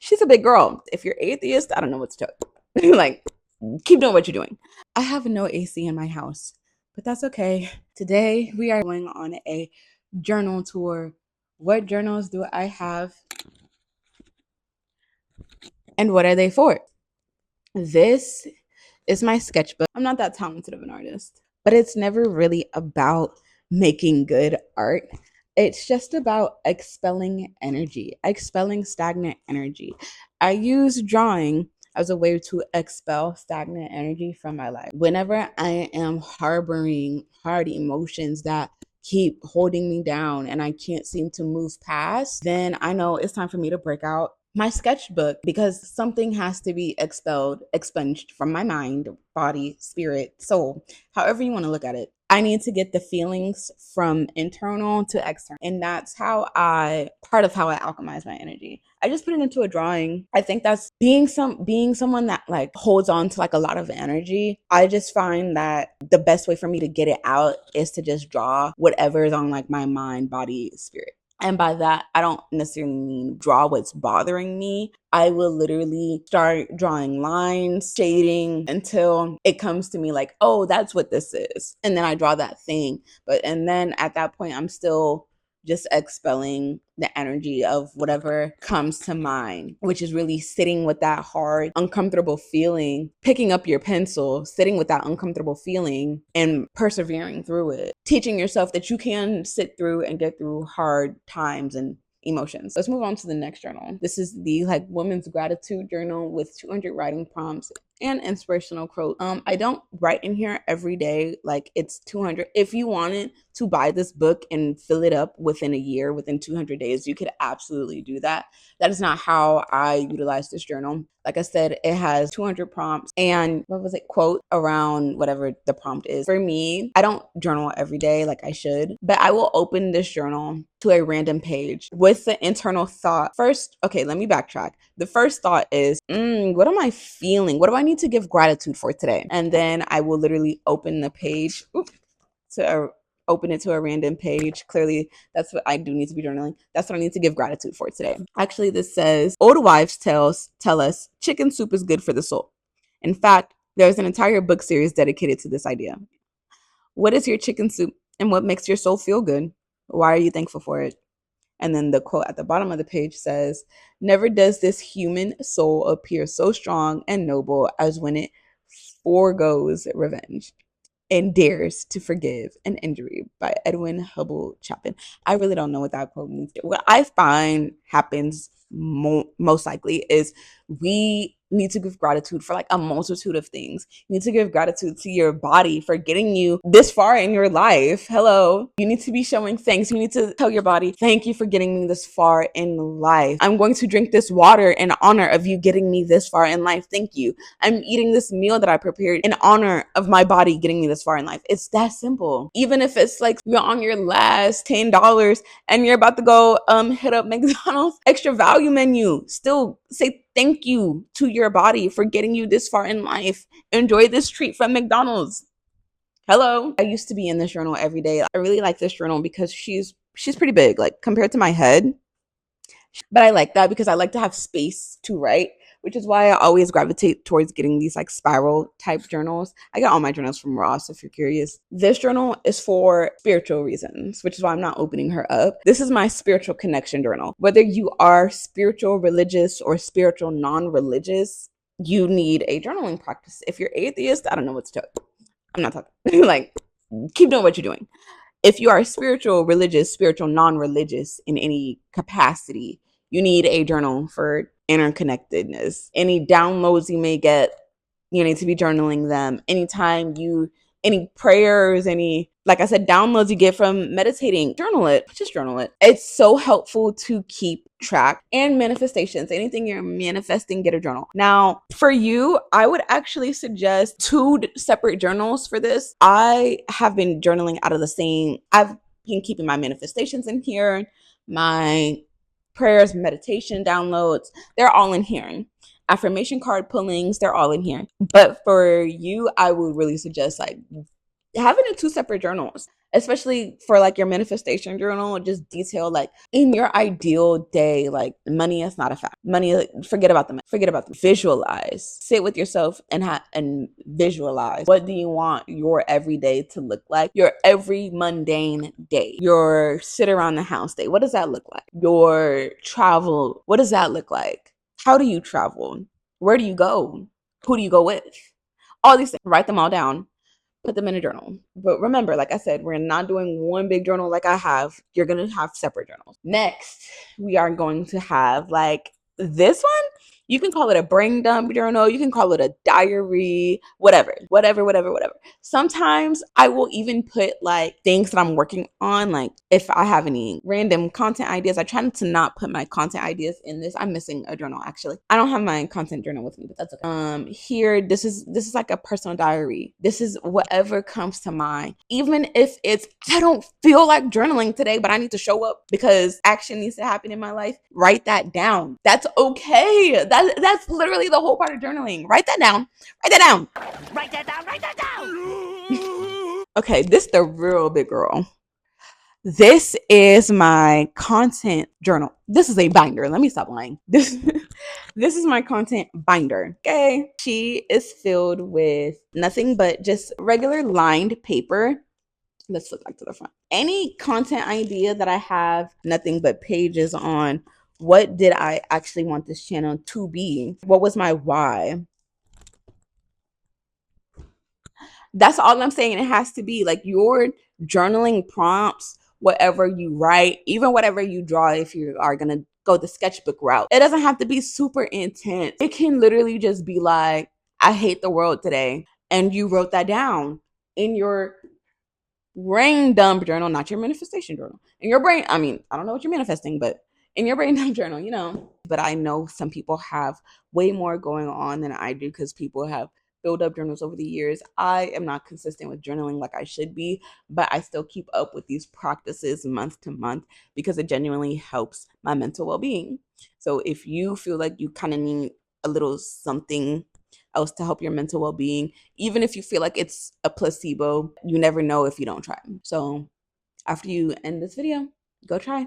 she's a big girl. If you're atheist, I don't know what to tell you. Like, keep doing what you're doing. I have no AC in my house, but that's okay. Today we are going on a journal tour. What journals do I have and what are they for? This is my sketchbook. I'm not that talented of an artist, but it's never really about making good art. It's just about expelling energy, expelling stagnant energy. I use drawing as a way to expel stagnant energy from my life. Whenever I am harboring hard emotions that keep holding me down and I can't seem to move past, then I know it's time for me to break out my sketchbook because something has to be expunged from my mind, body, spirit, soul, however you want to look at it. I need to get the feelings from internal to external. And that's part of how I alchemize my energy. I just put it into a drawing. I think that's being someone that like holds on to like a lot of energy. I just find that the best way for me to get it out is to just draw whatever is on like my mind, body, spirit. And by that, I don't necessarily mean draw what's bothering me. I will literally start drawing lines, shading until it comes to me like, oh, that's what this is. And then I draw that thing. And then at that point, I'm still just expelling the energy of whatever comes to mind, which is really sitting with that hard, uncomfortable feeling, picking up your pencil, sitting with that uncomfortable feeling and persevering through it, teaching yourself that you can sit through and get through hard times and emotions. Let's move on to the next journal. This is the like women's gratitude journal with 200 writing prompts and inspirational quote. I don't write in here every day. Like it's 200. If you wanted to buy this book and fill it up within a year, within 200 days, you could absolutely do that. That is not how I utilize this journal. Like I said, it has 200 prompts and quote around whatever the prompt is. For me, I don't journal every day like I should, but I will open this journal to a random page with the internal thought. First, okay, let me backtrack. The first thought is, what am I feeling? What do I need to give gratitude for today? And then I will literally open the page open it to a random page. Clearly, that's what I do need to be journaling. That's what I need to give gratitude for today. Actually, this says, old wives tell us chicken soup is good for the soul. In fact, there's an entire book series dedicated to this idea. What is your chicken soup and what makes your soul feel good? Why are you thankful for it? And then the quote at the bottom of the page says, never does this human soul appear so strong and noble as when it foregoes revenge and dares to forgive an injury, by Edwin Hubble Chapin. I really don't know what that quote means. What I find happens most likely is we need to give gratitude for like a multitude of things. You need to give gratitude to your body for getting you this far in your life. Hello. You need to be showing thanks. You need to tell your body, thank you for getting me this far in life. I'm going to drink this water in honor of you getting me this far in life. Thank you. I'm eating this meal that I prepared in honor of my body getting me this far in life. It's that simple. Even if it's like you're on your last $10 and you're about to go hit up McDonald's extra value menu, still say thank you to your body for getting you this far in life. Enjoy this treat from McDonald's. Hello. I used to be in this journal every day. I really like this journal because she's pretty big, like compared to my head. But I like that because I like to have space to write, which is why I always gravitate towards getting these like spiral type journals. I got all my journals from Ross, if you're curious. This journal is for spiritual reasons, which is why I'm not opening her up. This is my spiritual connection journal. Whether you are spiritual, religious, or spiritual non-religious, you need a journaling practice. If you're atheist, I don't know what to tell you. I'm not talking. Like, keep doing what you're doing. If you are spiritual, religious, spiritual, non-religious in any capacity, you need a journal for interconnectedness. Any downloads you may get, you need to be journaling them. Any prayers, like I said, downloads you get from meditating, journal it. Just journal it. It's so helpful to keep track. And manifestations. Anything you're manifesting, get a journal. Now, for you, I would actually suggest 2 separate journals for this. I have been journaling out of the same. I've been keeping my manifestations in here, my prayers, meditation downloads, they're all in here. Affirmation card pullings, they're all in here. But for you, I would really suggest like having 2 separate journals. especially for like your manifestation journal, just detail like in your ideal day, like money is not a fact. Money, forget about the money, forget about the visualize. Sit with yourself and visualize. What do you want your everyday to look like? Your every mundane day. Your sit around the house day. What does that look like? Your travel, what does that look like? How do you travel? Where do you go? Who do you go with? All these things. Write them all down. Put them in a journal. But remember, like I said, we're not doing one big journal like I have. You're going to have separate journals. Next, we are going to have like this one. You can call it a brain dump journal. You can call it a diary, whatever. Sometimes I will even put like things that I'm working on. Like if I have any random content ideas, I try to not put my content ideas in this. I'm missing a journal actually. I don't have my content journal with me, but that's okay. Here, this is like a personal diary. This is whatever comes to mind. Even if it's, I don't feel like journaling today, but I need to show up because action needs to happen in my life. Write that down. That's okay. That's literally the whole part of journaling. Write that down. Write that down. Write that down. Write that down. Okay, this is the real big girl. This is my content journal. This is a binder. Let me stop lying. This is my content binder. Okay. She is filled with nothing but just regular lined paper. Let's flip back to the front. Any content idea that I have, nothing but pages on. What did I actually want this channel to be? What was my why? That's all I'm saying. It has to be like your journaling prompts, whatever you write, even whatever you draw, if you are going to go the sketchbook route. It doesn't have to be super intense. It can literally just be like, I hate the world today. And you wrote that down in your brain dump journal, not your manifestation journal. In your brain, I mean, I don't know what you're manifesting, but in your brain dump journal, you know. But I know some people have way more going on than I do because people have built up journals over the years. I am not consistent with journaling like I should be, but I still keep up with these practices month to month because it genuinely helps my mental well-being. So if you feel like you kind of need a little something else to help your mental well-being, even if you feel like it's a placebo, you never know if you don't try. So after you end this video, go try.